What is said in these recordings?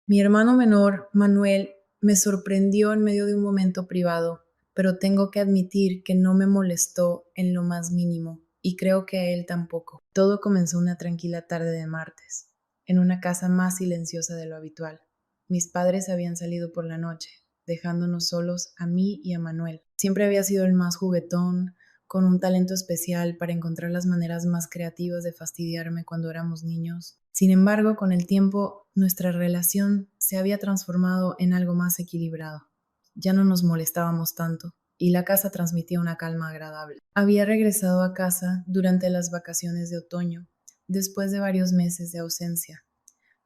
Mi hermano menor, Manuel, me sorprendió en medio de un momento privado, pero tengo que admitir que no me molestó en lo más mínimo, y creo que a él tampoco. Todo comenzó una tranquila tarde de martes, en una casa más silenciosa de lo habitual. Mis padres habían salido por la noche, dejándonos solos a mí y a Manuel. Siempre había sido el más juguetón, con un talento especial para encontrar las maneras más creativas de fastidiarme cuando éramos niños. Sin embargo, con el tiempo, nuestra relación se había transformado en algo más equilibrado. Ya no nos molestábamos tanto y la casa transmitía una calma agradable. Había regresado a casa durante las vacaciones de otoño, después de varios meses de ausencia.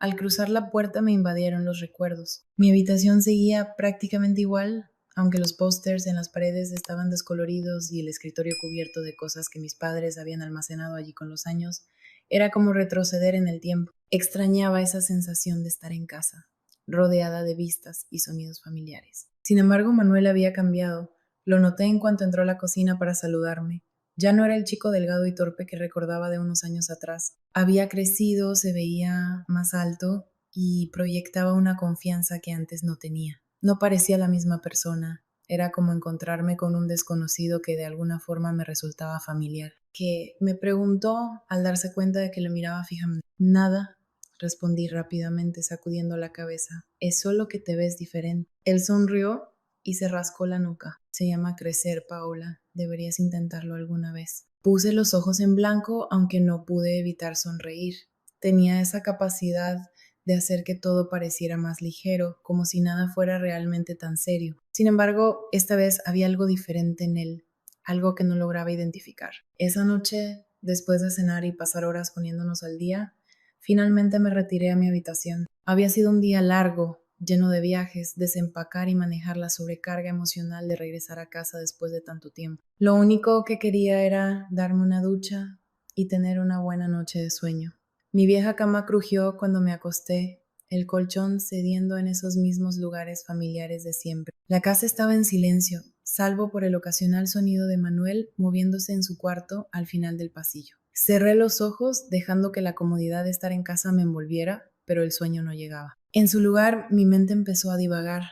Al cruzar la puerta me invadieron los recuerdos. Mi habitación seguía prácticamente igual, aunque los pósters en las paredes estaban descoloridos y el escritorio cubierto de cosas que mis padres habían almacenado allí con los años. Era como retroceder en el tiempo. Extrañaba esa sensación de estar en casa, rodeada de vistas y sonidos familiares. Sin embargo, Manuel había cambiado. Lo noté en cuanto entró a la cocina para saludarme. Ya no era el chico delgado y torpe que recordaba de unos años atrás. Había crecido, se veía más alto y proyectaba una confianza que antes no tenía. No parecía la misma persona. Era como encontrarme con un desconocido que de alguna forma me resultaba familiar, que me preguntó al darse cuenta de que lo miraba fijamente. Nada, respondí rápidamente, sacudiendo la cabeza. Es solo que te ves diferente. Él sonrió y se rascó la nuca. Se llama crecer, Paola. Deberías intentarlo alguna vez. Puse los ojos en blanco, aunque no pude evitar sonreír. Tenía esa capacidad de hacer que todo pareciera más ligero, como si nada fuera realmente tan serio. Sin embargo, esta vez había algo diferente en él, algo que no lograba identificar. Esa noche, después de cenar y pasar horas poniéndonos al día, finalmente me retiré a mi habitación. Había sido un día largo, lleno de viajes, desempacar y manejar la sobrecarga emocional de regresar a casa después de tanto tiempo. Lo único que quería era darme una ducha y tener una buena noche de sueño. Mi vieja cama crujió cuando me acosté, el colchón cediendo en esos mismos lugares familiares de siempre. La casa estaba en silencio, salvo por el ocasional sonido de Manuel moviéndose en su cuarto al final del pasillo. Cerré los ojos, dejando que la comodidad de estar en casa me envolviera, pero el sueño no llegaba. En su lugar, mi mente empezó a divagar.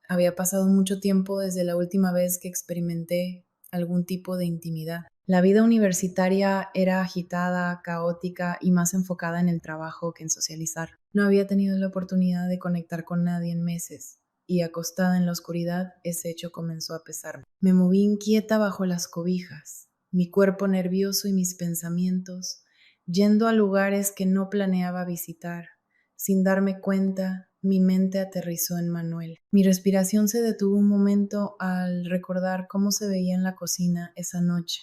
Había pasado mucho tiempo desde la última vez que experimenté algún tipo de intimidad. La vida universitaria era agitada, caótica y más enfocada en el trabajo que en socializar. No había tenido la oportunidad de conectar con nadie en meses, y acostada en la oscuridad, ese hecho comenzó a pesarme. Me moví inquieta bajo las cobijas, mi cuerpo nervioso y mis pensamientos, yendo a lugares que no planeaba visitar. Sin darme cuenta, mi mente aterrizó en Manuel. Mi respiración se detuvo un momento al recordar cómo se veía en la cocina esa noche.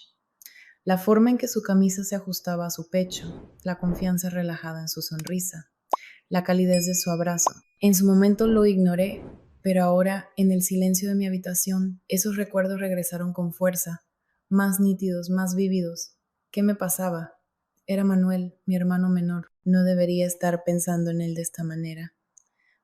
La forma en que su camisa se ajustaba a su pecho, la confianza relajada en su sonrisa, la calidez de su abrazo. En su momento lo ignoré, pero ahora, en el silencio de mi habitación, esos recuerdos regresaron con fuerza, más nítidos, más vívidos. ¿Qué me pasaba? Era Manuel, mi hermano menor. No debería estar pensando en él de esta manera.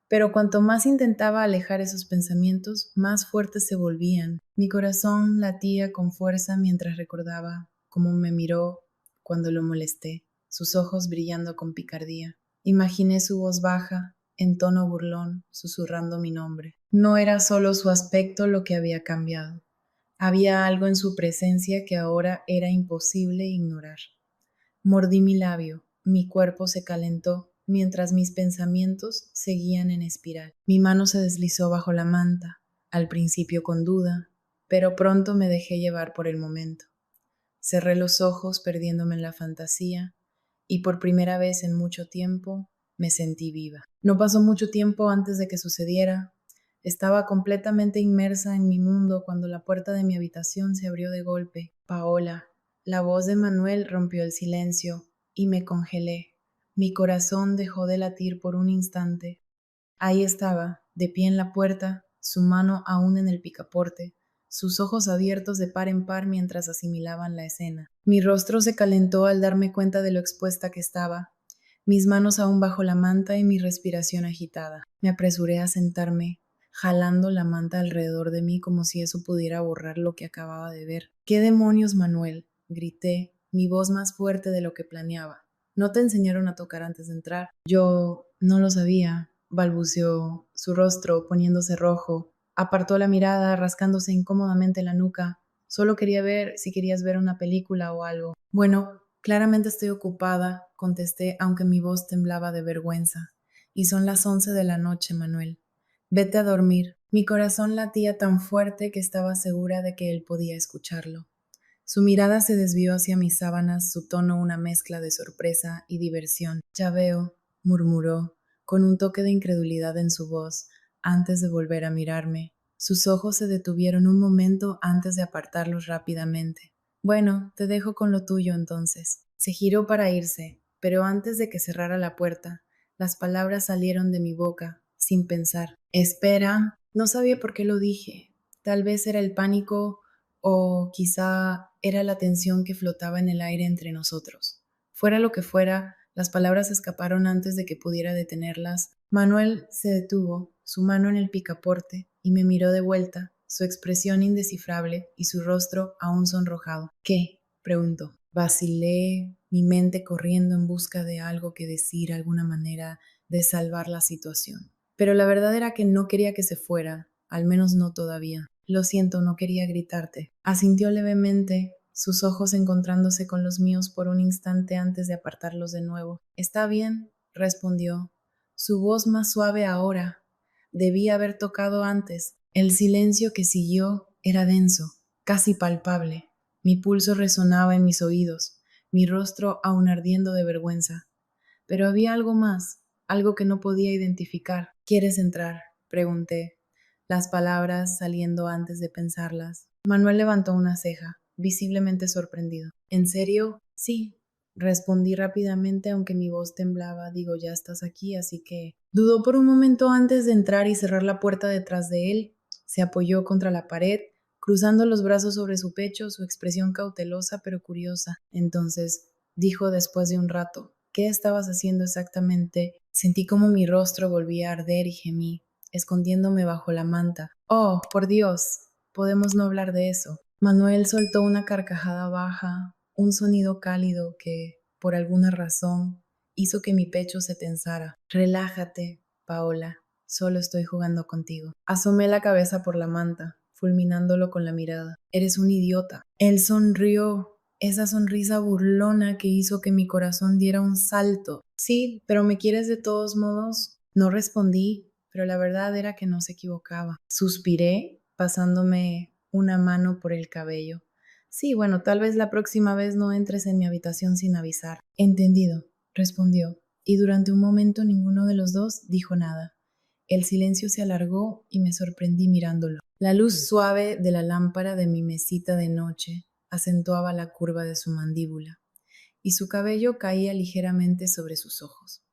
Pero cuanto más intentaba alejar esos pensamientos, más fuertes se volvían. Mi corazón latía con fuerza mientras recordaba cómo me miró cuando lo molesté, sus ojos brillando con picardía. Imaginé su voz baja, en tono burlón, susurrando mi nombre. No era solo su aspecto lo que había cambiado. Había algo en su presencia que ahora era imposible ignorar. Mordí mi labio, mi cuerpo se calentó, mientras mis pensamientos seguían en espiral. Mi mano se deslizó bajo la manta, al principio con duda, pero pronto me dejé llevar por el momento. Cerré los ojos perdiéndome en la fantasía y por primera vez en mucho tiempo me sentí viva. No pasó mucho tiempo antes de que sucediera. Estaba completamente inmersa en mi mundo cuando la puerta de mi habitación se abrió de golpe. Paola, la voz de Manuel rompió el silencio y me congelé. Mi corazón dejó de latir por un instante. Ahí estaba, de pie en la puerta, su mano aún en el picaporte, sus ojos abiertos de par en par mientras asimilaban la escena. Mi rostro se calentó al darme cuenta de lo expuesta que estaba, mis manos aún bajo la manta y mi respiración agitada. Me apresuré a sentarme, jalando la manta alrededor de mí como si eso pudiera borrar lo que acababa de ver. ¿Qué demonios, Manuel? Grité, mi voz más fuerte de lo que planeaba. ¿No te enseñaron a tocar antes de entrar? Yo no lo sabía. balbuceó, su rostro poniéndose rojo. Apartó la mirada, rascándose incómodamente la nuca. Solo quería ver si querías ver una película o algo. Bueno, claramente estoy ocupada, contesté, aunque mi voz temblaba de vergüenza. Y son las 11 de la noche, Manuel. Vete a dormir. Mi corazón latía tan fuerte que estaba segura de que él podía escucharlo. Su mirada se desvió hacia mis sábanas, su tono una mezcla de sorpresa y diversión. Ya veo, murmuró, con un toque de incredulidad en su voz, antes de volver a mirarme. Sus ojos se detuvieron un momento antes de apartarlos rápidamente. Bueno, te dejo con lo tuyo entonces. Se giró para irse, pero antes de que cerrara la puerta, las palabras salieron de mi boca, sin pensar. Espera, no sabía por qué lo dije. Tal vez era el pánico o quizá era la tensión que flotaba en el aire entre nosotros. Fuera lo que fuera, las palabras escaparon antes de que pudiera detenerlas. Manuel se detuvo, su mano en el picaporte, y me miró de vuelta, su expresión indescifrable y su rostro aún sonrojado. ¿Qué? Preguntó. Vacilé, mi mente corriendo en busca de algo que decir, alguna manera de salvar la situación. Pero la verdad era que no quería que se fuera, al menos no todavía. Lo siento, no quería gritarte. Asintió levemente, sus ojos encontrándose con los míos por un instante antes de apartarlos de nuevo. Está bien, respondió, su voz más suave ahora. Debía haber tocado antes. El silencio que siguió era denso, casi palpable. Mi pulso resonaba en mis oídos, mi rostro aún ardiendo de vergüenza. Pero había algo más, algo que no podía identificar. ¿Quieres entrar? Pregunté, las palabras saliendo antes de pensarlas. Manuel levantó una ceja, visiblemente sorprendido. ¿En serio? Sí, respondí rápidamente, aunque mi voz temblaba. Digo, ya estás aquí, así que... Dudó por un momento antes de entrar y cerrar la puerta detrás de él. Se apoyó contra la pared, cruzando los brazos sobre su pecho, su expresión cautelosa pero curiosa. Entonces, dijo después de un rato, ¿qué estabas haciendo exactamente? Sentí como mi rostro volvía a arder y gemí, escondiéndome bajo la manta. Oh, por Dios, podemos no hablar de eso. Manuel soltó una carcajada baja, un sonido cálido que, por alguna razón, hizo que mi pecho se tensara. Relájate, Paola, solo estoy jugando contigo. Asomé la cabeza por la manta, fulminándolo con la mirada. Eres un idiota. Él sonrió, esa sonrisa burlona que hizo que mi corazón diera un salto. Sí, pero ¿me quieres de todos modos? No respondí, pero la verdad era que no se equivocaba. Suspiré, pasándome una mano por el cabello. Sí, bueno, tal vez la próxima vez no entres en mi habitación sin avisar. Entendido, respondió, y durante un momento ninguno de los dos dijo nada. El silencio se alargó y me sorprendí mirándolo. La luz suave de la lámpara de mi mesita de noche acentuaba la curva de su mandíbula, y su cabello caía ligeramente sobre sus ojos.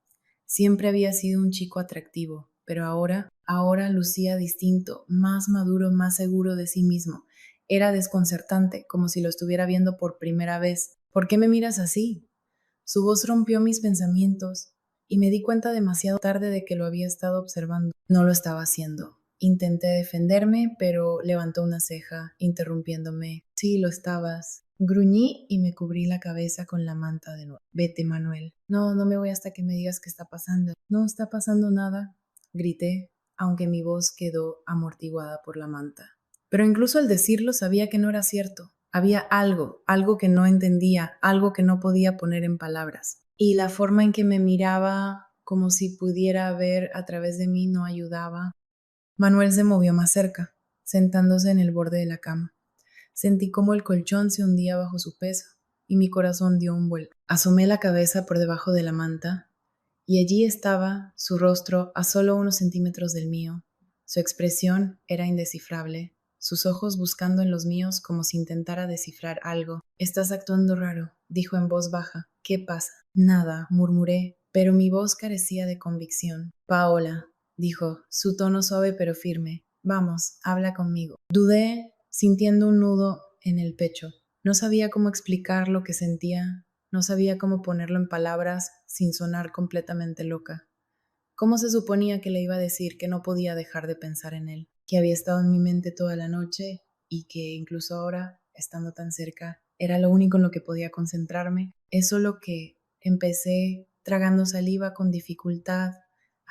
Siempre había sido un chico atractivo, pero ahora lucía distinto, más maduro, más seguro de sí mismo. Era desconcertante, como si lo estuviera viendo por primera vez. ¿Por qué me miras así? Su voz rompió mis pensamientos y me di cuenta demasiado tarde de que lo había estado observando. No lo estaba haciendo. Intenté defenderme, pero levantó una ceja, interrumpiéndome. Sí, lo estabas. Gruñí y me cubrí la cabeza con la manta de nuevo. Vete, Manuel. No, no me voy hasta que me digas qué está pasando. No está pasando nada, grité, aunque mi voz quedó amortiguada por la manta. Pero incluso al decirlo sabía que no era cierto. Había algo que no entendía, algo que no podía poner en palabras. Y la forma en que me miraba, como si pudiera ver a través de mí, no ayudaba. Manuel se movió más cerca, sentándose en el borde de la cama. Sentí como el colchón se hundía bajo su peso y mi corazón dio un vuelco. Asomé la cabeza por debajo de la manta y allí estaba su rostro a solo unos centímetros del mío. Su expresión era indescifrable, sus ojos buscando en los míos como si intentara descifrar algo. Estás actuando raro, dijo en voz baja. ¿Qué pasa? Nada, murmuré, pero mi voz carecía de convicción. Paola, dijo, su tono suave pero firme. Vamos, habla conmigo. Dudé, sintiendo un nudo en el pecho. No sabía cómo explicar lo que sentía, no sabía cómo ponerlo en palabras sin sonar completamente loca. ¿Cómo se suponía que le iba a decir que no podía dejar de pensar en él, que había estado en mi mente toda la noche y que incluso ahora, estando tan cerca, era lo único en lo que podía concentrarme? Es solo que empecé tragando saliva con dificultad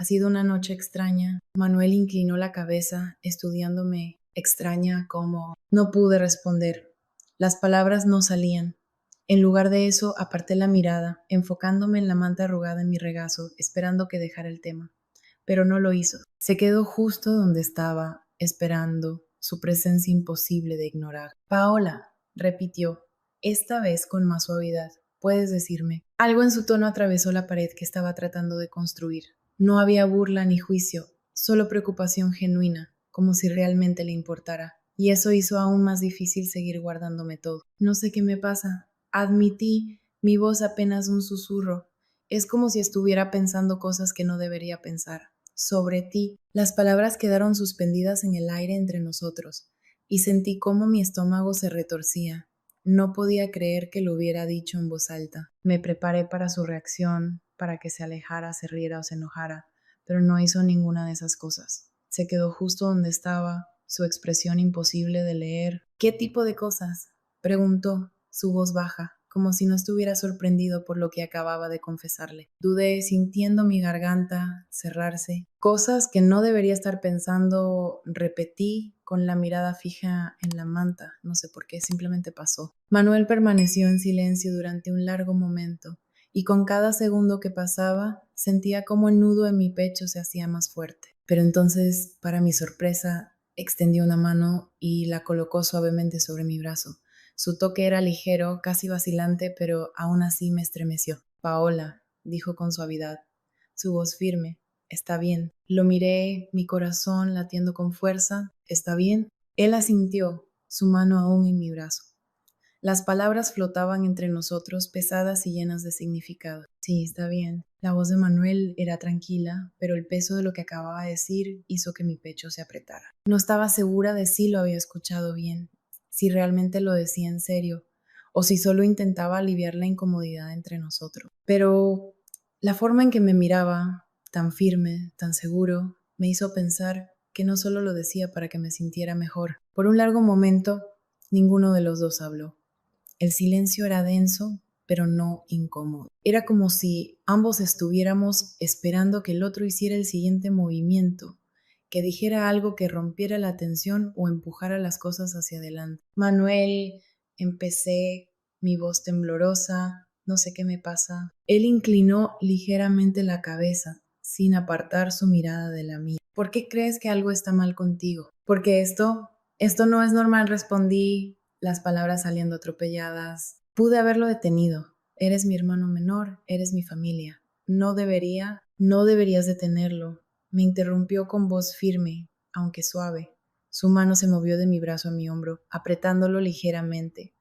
Ha sido una noche extraña. Manuel inclinó la cabeza, estudiándome extraña como... No pude responder. Las palabras no salían. En lugar de eso, aparté la mirada, enfocándome en la manta arrugada en mi regazo, esperando que dejara el tema. Pero no lo hizo. Se quedó justo donde estaba, esperando, su presencia imposible de ignorar. Paola, repitió, esta vez con más suavidad. Puedes decirme. Algo en su tono atravesó la pared que estaba tratando de construir. No había burla ni juicio, solo preocupación genuina, como si realmente le importara. Y eso hizo aún más difícil seguir guardándome todo. No sé qué me pasa. Admití, mi voz apenas un susurro. Es como si estuviera pensando cosas que no debería pensar. Sobre ti. Las palabras quedaron suspendidas en el aire entre nosotros, y sentí cómo mi estómago se retorcía. No podía creer que lo hubiera dicho en voz alta. Me preparé para su reacción, para que se alejara, se riera o se enojara, pero no hizo ninguna de esas cosas. Se quedó justo donde estaba, su expresión imposible de leer. ¿Qué tipo de cosas? Preguntó, su voz baja, como si no estuviera sorprendido por lo que acababa de confesarle. Dudé, sintiendo mi garganta cerrarse. Cosas que no debería estar pensando, repetí con la mirada fija en la manta. No sé por qué, simplemente pasó. Manuel permaneció en silencio durante un largo momento, y con cada segundo que pasaba, sentía como el nudo en mi pecho se hacía más fuerte. Pero entonces, para mi sorpresa, extendió una mano y la colocó suavemente sobre mi brazo. Su toque era ligero, casi vacilante, pero aún así me estremeció. Paola, dijo con suavidad, su voz firme. Está bien. Lo miré, mi corazón latiendo con fuerza. ¿Está bien? Él asintió, su mano aún en mi brazo. Las palabras flotaban entre nosotros, pesadas y llenas de significado. Sí, está bien. La voz de Manuel era tranquila, pero el peso de lo que acababa de decir hizo que mi pecho se apretara. No estaba segura de si lo había escuchado bien, si realmente lo decía en serio, o si solo intentaba aliviar la incomodidad entre nosotros. Pero la forma en que me miraba, tan firme, tan seguro, me hizo pensar que no solo lo decía para que me sintiera mejor. Por un largo momento, ninguno de los dos habló. El silencio era denso, pero no incómodo. Era como si ambos estuviéramos esperando que el otro hiciera el siguiente movimiento, que dijera algo que rompiera la tensión o empujara las cosas hacia adelante. Manuel, empecé, mi voz temblorosa, no sé qué me pasa. Él inclinó ligeramente la cabeza, sin apartar su mirada de la mía. ¿Por qué crees que algo está mal contigo? Porque esto no es normal, respondí, las palabras saliendo atropelladas. Pude haberlo detenido. Eres mi hermano menor, eres mi familia. No deberías detenerlo. Me interrumpió con voz firme, aunque suave. Su mano se movió de mi brazo a mi hombro, apretándolo ligeramente.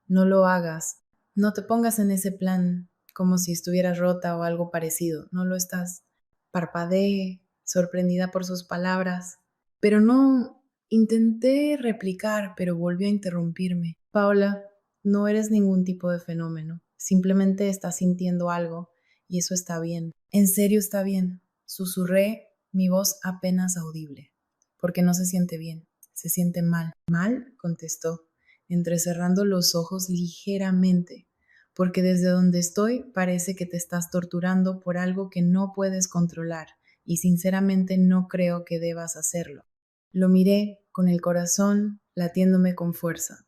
No lo hagas. No te pongas en ese plan, como si estuvieras rota o algo parecido. No lo estás. Parpadeé, sorprendida por sus palabras. Pero no. Intenté replicar, pero volvió a interrumpirme. Paula, no eres ningún tipo de fenómeno. Simplemente estás sintiendo algo, y eso está bien. En serio está bien. Susurré, mi voz apenas audible. Porque no se siente bien. Se siente mal. ¿Mal? Contestó, entrecerrando los ojos ligeramente. Porque desde donde estoy parece que te estás torturando por algo que no puedes controlar, y sinceramente no creo que debas hacerlo. Lo miré con el corazón latiéndome con fuerza.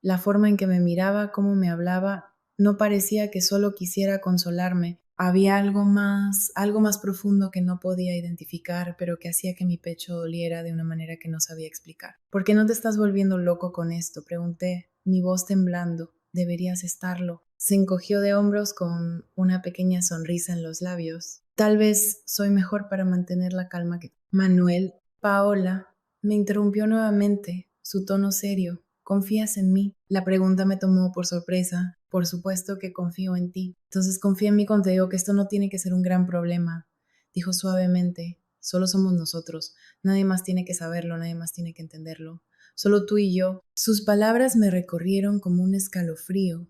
La forma en que me miraba, cómo me hablaba, no parecía que solo quisiera consolarme. Había algo más profundo que no podía identificar, pero que hacía que mi pecho doliera de una manera que no sabía explicar. ¿Por qué no te estás volviendo loco con esto?, pregunté, mi voz temblando. Deberías estarlo. Se encogió de hombros con una pequeña sonrisa en los labios. Tal vez soy mejor para mantener la calma que... Manuel, Paola, me interrumpió nuevamente, su tono serio. ¿Confías en mí? La pregunta me tomó por sorpresa. Por supuesto que confío en ti. Entonces confía en mí cuando te digo que esto no tiene que ser un gran problema. Dijo suavemente. Solo somos nosotros. Nadie más tiene que saberlo, nadie más tiene que entenderlo. Solo tú y yo. Sus palabras me recorrieron como un escalofrío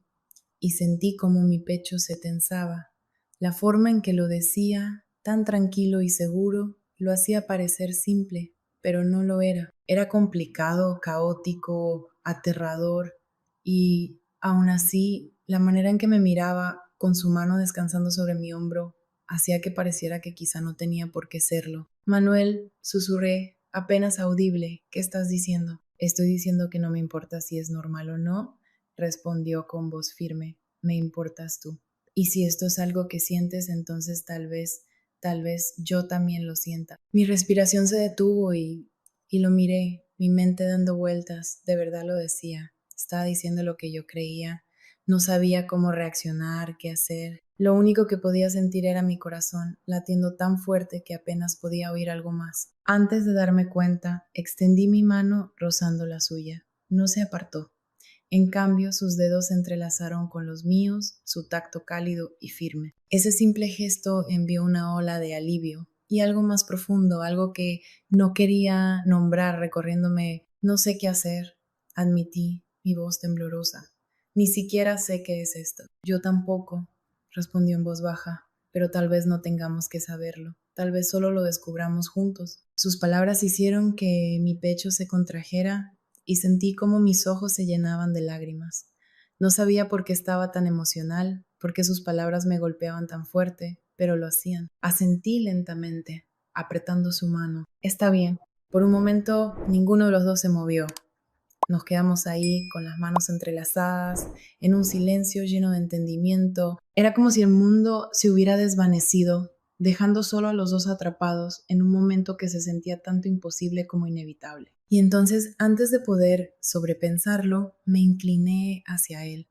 y sentí como mi pecho se tensaba. La forma en que lo decía, tan tranquilo y seguro, lo hacía parecer simple, pero no lo era. Era complicado, caótico, aterrador, y aún así, la manera en que me miraba, con su mano descansando sobre mi hombro, hacía que pareciera que quizá no tenía por qué serlo. Manuel, susurré, apenas audible, ¿qué estás diciendo? Estoy diciendo que no me importa si es normal o no, respondió con voz firme. Me importas tú. Y si esto es algo que sientes, entonces tal vez yo también lo sienta. Mi respiración se detuvo y lo miré, mi mente dando vueltas, de verdad lo decía. Estaba diciendo lo que yo creía. No sabía cómo reaccionar, qué hacer. Lo único que podía sentir era mi corazón, latiendo tan fuerte que apenas podía oír algo más. Antes de darme cuenta, extendí mi mano rozando la suya. No se apartó. En cambio, sus dedos se entrelazaron con los míos, su tacto cálido y firme. Ese simple gesto envió una ola de alivio y algo más profundo, algo que no quería nombrar, recorriéndome. No sé qué hacer, admití, mi voz temblorosa. Ni siquiera sé qué es esto. Yo tampoco, respondió en voz baja, pero tal vez no tengamos que saberlo. Tal vez solo lo descubramos juntos. Sus palabras hicieron que mi pecho se contrajera y sentí como mis ojos se llenaban de lágrimas. No sabía por qué estaba tan emocional, por qué sus palabras me golpeaban tan fuerte, pero lo hacían. Asentí lentamente, apretando su mano. Está bien. Por un momento ninguno de los dos se movió. Nos quedamos ahí con las manos entrelazadas, en un silencio lleno de entendimiento. Era como si el mundo se hubiera desvanecido, dejando solo a los dos atrapados en un momento que se sentía tanto imposible como inevitable. Y entonces, antes de poder sobrepensarlo, me incliné hacia él.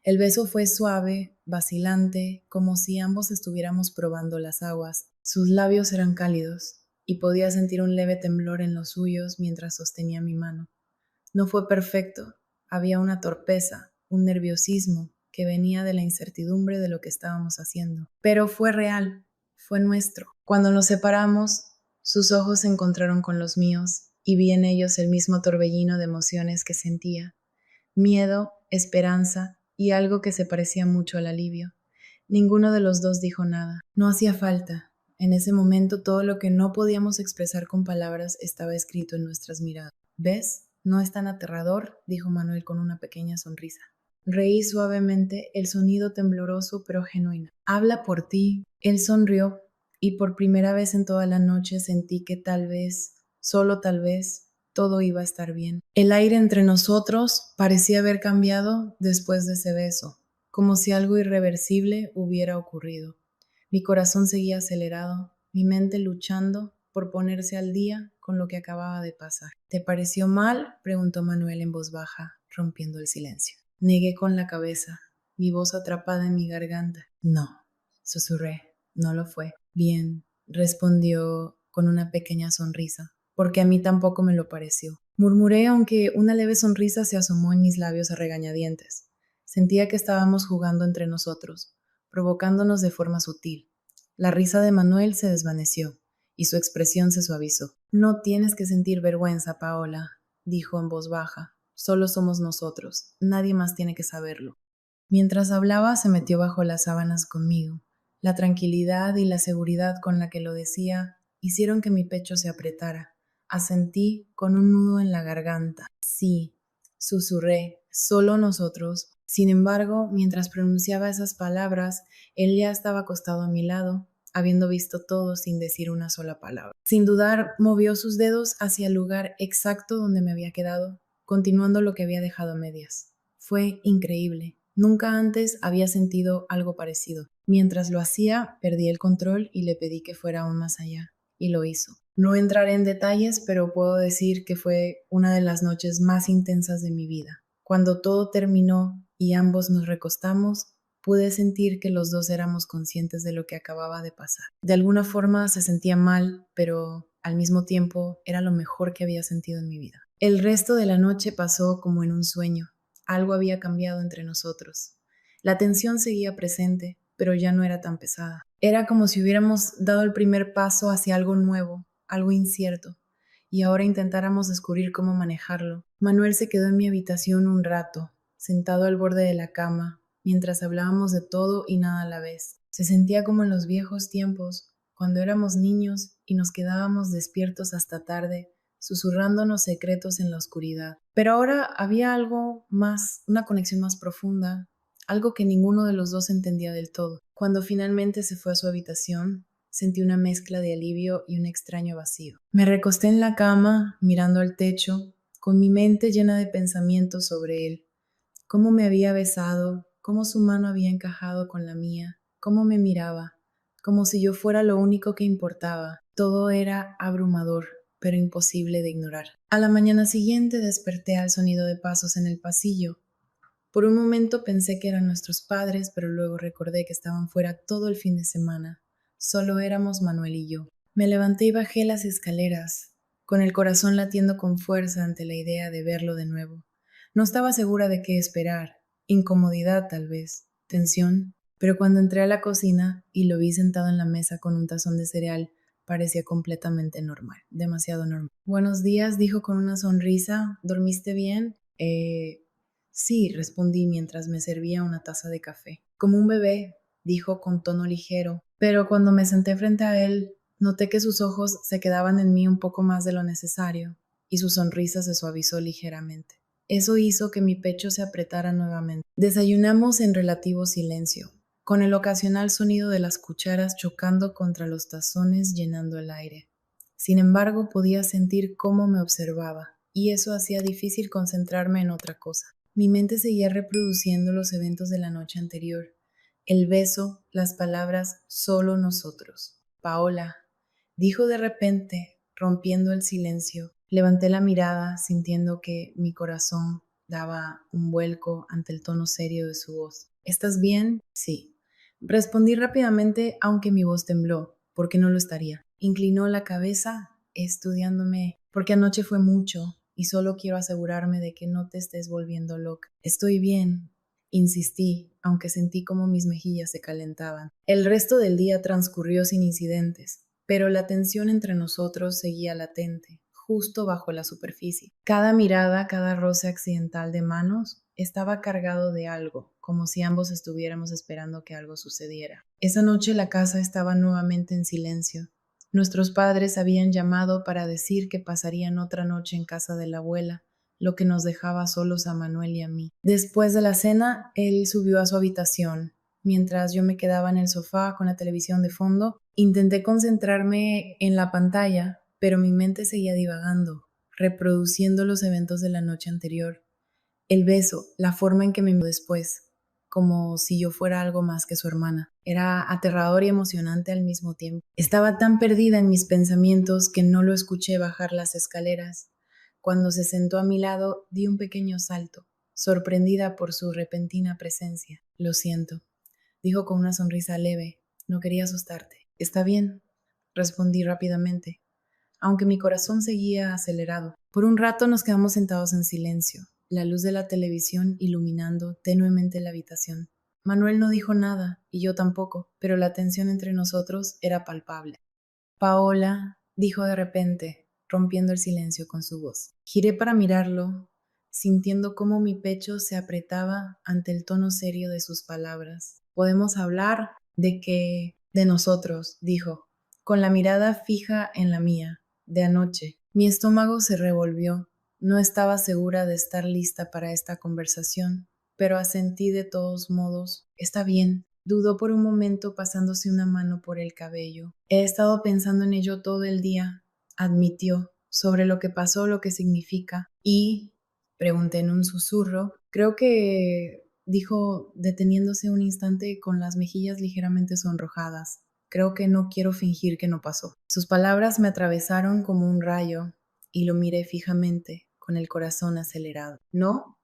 El beso fue suave, vacilante, como si ambos estuviéramos probando las aguas. Sus labios eran cálidos, y podía sentir un leve temblor en los suyos mientras sostenía mi mano. No fue perfecto, había una torpeza, un nerviosismo que venía de la incertidumbre de lo que estábamos haciendo. Pero fue real, fue nuestro. Cuando nos separamos, sus ojos se encontraron con los míos y vi en ellos el mismo torbellino de emociones que sentía. Miedo, esperanza y algo que se parecía mucho al alivio. Ninguno de los dos dijo nada. No hacía falta. En ese momento todo lo que no podíamos expresar con palabras estaba escrito en nuestras miradas. ¿Ves? No es tan aterrador, dijo Manuel con una pequeña sonrisa. Reí suavemente, el sonido tembloroso pero genuino. Habla por ti. Él sonrió y por primera vez en toda la noche sentí que tal vez, solo tal vez, todo iba a estar bien. El aire entre nosotros parecía haber cambiado después de ese beso, como si algo irreversible hubiera ocurrido. Mi corazón seguía acelerado, mi mente luchando por ponerse al día con lo que acababa de pasar. ¿Te pareció mal?, preguntó Manuel en voz baja, rompiendo el silencio. Negué con la cabeza, mi voz atrapada en mi garganta. No, susurré, no lo fue. Bien, respondió con una pequeña sonrisa, porque a mí tampoco me lo pareció. Murmuré, aunque una leve sonrisa se asomó en mis labios a regañadientes. Sentía que estábamos jugando entre nosotros, provocándonos de forma sutil. La risa de Manuel se desvaneció y su expresión se suavizó. No tienes que sentir vergüenza, Paola, dijo en voz baja. Solo somos nosotros. Nadie más tiene que saberlo. Mientras hablaba, se metió bajo las sábanas conmigo. La tranquilidad y la seguridad con la que lo decía hicieron que mi pecho se apretara. Asentí con un nudo en la garganta. Sí, susurré, solo nosotros. Sin embargo, mientras pronunciaba esas palabras, él ya estaba acostado a mi lado, habiendo visto todo sin decir una sola palabra. Sin dudar, movió sus dedos hacia el lugar exacto donde me había quedado, continuando lo que había dejado a medias. Fue increíble. Nunca antes había sentido algo parecido. Mientras lo hacía, perdí el control y le pedí que fuera aún más allá. Y lo hizo. No entraré en detalles, pero puedo decir que fue una de las noches más intensas de mi vida. Cuando todo terminó y ambos nos recostamos, pude sentir que los dos éramos conscientes de lo que acababa de pasar. De alguna forma se sentía mal, pero al mismo tiempo era lo mejor que había sentido en mi vida. El resto de la noche pasó como en un sueño. Algo había cambiado entre nosotros. La tensión seguía presente, pero ya no era tan pesada. Era como si hubiéramos dado el primer paso hacia algo nuevo, algo incierto, y ahora intentáramos descubrir cómo manejarlo. Manuel se quedó en mi habitación un rato, sentado al borde de la cama, mientras hablábamos de todo y nada a la vez. Se sentía como en los viejos tiempos, cuando éramos niños y nos quedábamos despiertos hasta tarde, susurrándonos secretos en la oscuridad. Pero ahora había algo más, una conexión más profunda, algo que ninguno de los dos entendía del todo. Cuando finalmente se fue a su habitación, sentí una mezcla de alivio y un extraño vacío. Me recosté en la cama, mirando al techo, con mi mente llena de pensamientos sobre él. Cómo me había besado, cómo su mano había encajado con la mía, cómo me miraba, como si yo fuera lo único que importaba. Todo era abrumador, pero imposible de ignorar. A la mañana siguiente desperté al sonido de pasos en el pasillo. Por un momento pensé que eran nuestros padres, pero luego recordé que estaban fuera todo el fin de semana. Solo éramos Manuel y yo. Me levanté y bajé las escaleras, con el corazón latiendo con fuerza ante la idea de verlo de nuevo. No estaba segura de qué esperar. Incomodidad, tal vez. Tensión. Pero cuando entré a la cocina y lo vi sentado en la mesa con un tazón de cereal, parecía completamente normal. Demasiado normal. Buenos días, dijo con una sonrisa. ¿Dormiste bien? Sí, respondí mientras me servía una taza de café. Como un bebé, dijo con tono ligero, pero cuando me senté frente a él, noté que sus ojos se quedaban en mí un poco más de lo necesario, y su sonrisa se suavizó ligeramente. Eso hizo que mi pecho se apretara nuevamente. Desayunamos en relativo silencio, con el ocasional sonido de las cucharas chocando contra los tazones llenando el aire. Sin embargo, podía sentir cómo me observaba, y eso hacía difícil concentrarme en otra cosa. Mi mente seguía reproduciendo los eventos de la noche anterior. El beso, las palabras, solo nosotros. Paola, dijo de repente, rompiendo el silencio. Levanté la mirada, sintiendo que mi corazón daba un vuelco ante el tono serio de su voz. ¿Estás bien? Sí. Respondí rápidamente, aunque mi voz tembló, porque no lo estaría. Inclinó la cabeza, estudiándome, porque anoche fue mucho y solo quiero asegurarme de que no te estés volviendo loca. Estoy bien, insistí, aunque sentí como mis mejillas se calentaban. El resto del día transcurrió sin incidentes, pero la tensión entre nosotros seguía latente, justo bajo la superficie. Cada mirada, cada roce accidental de manos estaba cargado de algo, como si ambos estuviéramos esperando que algo sucediera. Esa noche la casa estaba nuevamente en silencio. Nuestros padres habían llamado para decir que pasarían otra noche en casa de la abuela, lo que nos dejaba solos a Manuel y a mí. Después de la cena, él subió a su habitación. Mientras yo me quedaba en el sofá con la televisión de fondo, intenté concentrarme en la pantalla, pero mi mente seguía divagando, reproduciendo los eventos de la noche anterior. El beso, la forma en que me miró después, como si yo fuera algo más que su hermana. Era aterrador y emocionante al mismo tiempo. Estaba tan perdida en mis pensamientos que no lo escuché bajar las escaleras. Cuando se sentó a mi lado, di un pequeño salto, sorprendida por su repentina presencia. Lo siento, dijo con una sonrisa leve. No quería asustarte. Está bien, respondí rápidamente, aunque mi corazón seguía acelerado. Por un rato nos quedamos sentados en silencio, la luz de la televisión iluminando tenuemente la habitación. Manuel no dijo nada, y yo tampoco, pero la tensión entre nosotros era palpable. Paola, dijo de repente, rompiendo el silencio con su voz. Giré para mirarlo, sintiendo cómo mi pecho se apretaba ante el tono serio de sus palabras. Podemos hablar de nosotros, dijo, con la mirada fija en la mía, de anoche. Mi estómago se revolvió. No estaba segura de estar lista para esta conversación, pero asentí de todos modos. Está bien. Dudó por un momento pasándose una mano por el cabello. He estado pensando en ello todo el día, admitió, sobre lo que pasó, lo que significa. Y, pregunté en un susurro, creo que dijo deteniéndose un instante con las mejillas ligeramente sonrojadas. Creo que no quiero fingir que no pasó. Sus palabras me atravesaron como un rayo y lo miré fijamente, con el corazón acelerado. ¿No?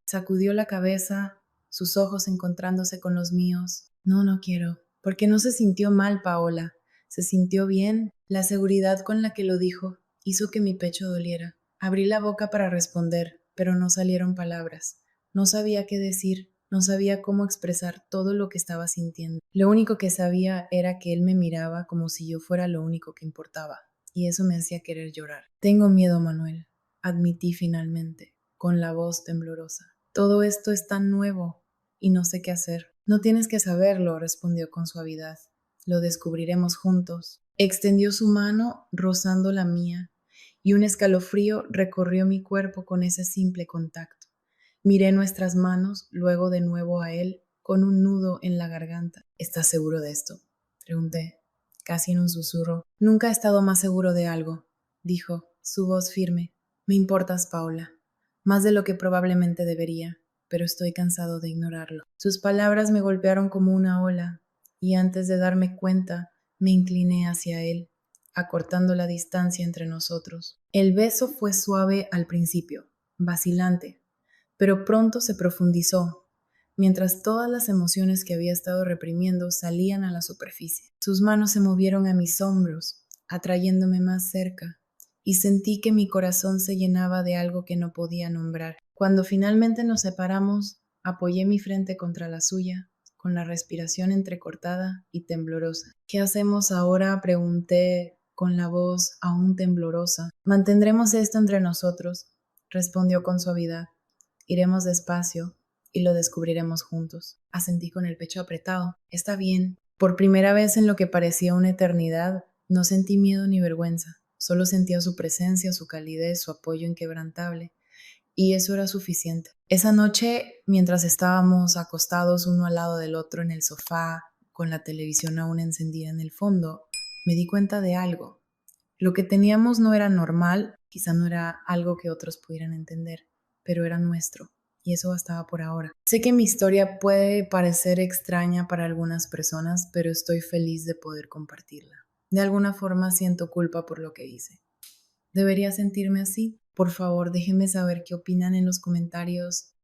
Sacudió la cabeza, sus ojos encontrándose con los míos. No, no quiero. Porque no se sintió mal, Paola. Se sintió bien. La seguridad con la que lo dijo hizo que mi pecho doliera. Abrí la boca para responder, pero no salieron palabras. No sabía qué decir, no sabía cómo expresar todo lo que estaba sintiendo. Lo único que sabía era que él me miraba como si yo fuera lo único que importaba, y eso me hacía querer llorar. Tengo miedo, Manuel, admití finalmente, con la voz temblorosa. Todo esto es tan nuevo y no sé qué hacer. No tienes que saberlo, respondió con suavidad. Lo descubriremos juntos. Extendió su mano, rozando la mía, y un escalofrío recorrió mi cuerpo con ese simple contacto. Miré nuestras manos, luego de nuevo a él, con un nudo en la garganta. ¿Estás seguro de esto?, pregunté, casi en un susurro. Nunca he estado más seguro de algo, dijo, su voz firme. Me importas, Paula, más de lo que probablemente debería, pero estoy cansado de ignorarlo. Sus palabras me golpearon como una ola, y antes de darme cuenta, me incliné hacia él, acortando la distancia entre nosotros. El beso fue suave al principio, vacilante, pero pronto se profundizó, mientras todas las emociones que había estado reprimiendo salían a la superficie. Sus manos se movieron a mis hombros, atrayéndome más cerca, y sentí que mi corazón se llenaba de algo que no podía nombrar. Cuando finalmente nos separamos, apoyé mi frente contra la suya, con la respiración entrecortada y temblorosa. ¿Qué hacemos ahora?, pregunté con la voz aún temblorosa. Mantendremos esto entre nosotros, respondió con suavidad. Iremos despacio y lo descubriremos juntos. Asentí con el pecho apretado. Está bien. Por primera vez en lo que parecía una eternidad, no sentí miedo ni vergüenza. Solo sentía su presencia, su calidez, su apoyo inquebrantable. Y eso era suficiente. Esa noche, mientras estábamos acostados uno al lado del otro en el sofá, con la televisión aún encendida en el fondo, me di cuenta de algo. Lo que teníamos no era normal, quizá no era algo que otros pudieran entender, pero era nuestro, y eso bastaba por ahora. Sé que mi historia puede parecer extraña para algunas personas, pero estoy feliz de poder compartirla. De alguna forma siento culpa por lo que hice. ¿Debería sentirme así? Por favor, déjenme saber qué opinan en los comentarios